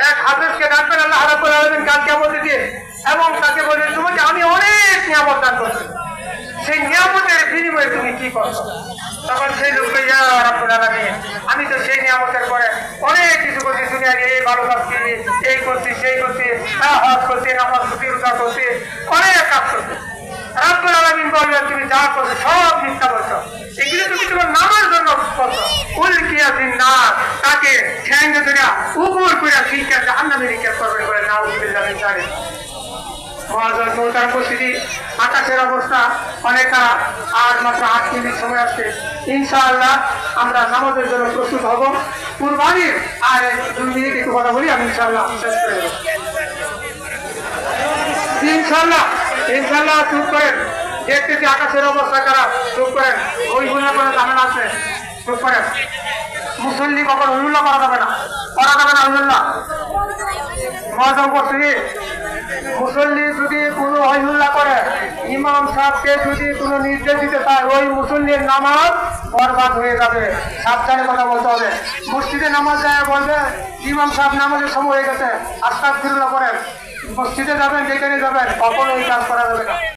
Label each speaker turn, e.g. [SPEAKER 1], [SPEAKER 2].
[SPEAKER 1] এক হাফেজকে ডাকবেন আল্লাহ রাব্বুল আলামিন কাল কিয়ামতের দিন, এবং তাকে বলবেন তোমাকে আমি অনেক নিয়ামত দান করছি, সেই নিয়ামতের বিনিময়ে তুমি কি করছো? তখন সেই লোক ইয়া রাব্বুল আলামিন, আমি তো সেই নিয়ামতের পরে অনেক কিছু করছি, দুনিয়ার এই ভালো কাজ করছি, এই করছি, সেই করছি, হজ করছি, নামাজ করছি, রোজা করছি, অনেক কাজ করছি। রাব্বুল আলামিন বলবেন তুমি যা করছো সব মিথ্যা বলছো, এগুলো তুমি তোমার নামার জন্য করছো। উলকিয়া ফিন্নার, তাকে ঠ্যাঙ্গে ধরে উপর করে শিক্ষা জাহান্নামে নিক্ষেপ করবে বলে নাউযুবিল্লাহ মিন যালিক। উপস্থিতি, আকাশের অবস্থা অনেক খারাপ, আর মাত্র 8 মিনিট সময় আসছে। ইনশাআল্লাহ আমরা নামাজের জন্য প্রস্তুত হব। কুরবানির আর 2 মিনিট একটু কথা বলি, আমি ইনশাআল্লাহ শেষ করে দেব। ইনশাআল্লাহ ইনশাআল্লাহ চুপ করেন, দেখতেছি আকাশের অবস্থা খারাপ, চুপ করেন। ওই হুল্লা করে ঝামেলা আছে, চুপ করেন। মুসল্লি কখন হুল্লা করা যাবে না, হুল্লা মজা উপস্থিতি। মুসল্লি যদি কোনো হইহুল্লা করে, ইমাম সাহেবকে যদি কোনো নির্দেশ দিতে চায়, ওই মুসল্লির নামাজ বরবাদ হয়ে যাবে। সাবধানে কথা বলতে হবে। মসজিদে নামাজ যায় বলবে ইমাম সাহেব নামাজের সময় হয়ে গেছে, আস্তাগফিরুল্লাহ করেন। মসজিদে যাবেন, যেখানে যাবেন, কখনো ওই কাজ করা যাবে না।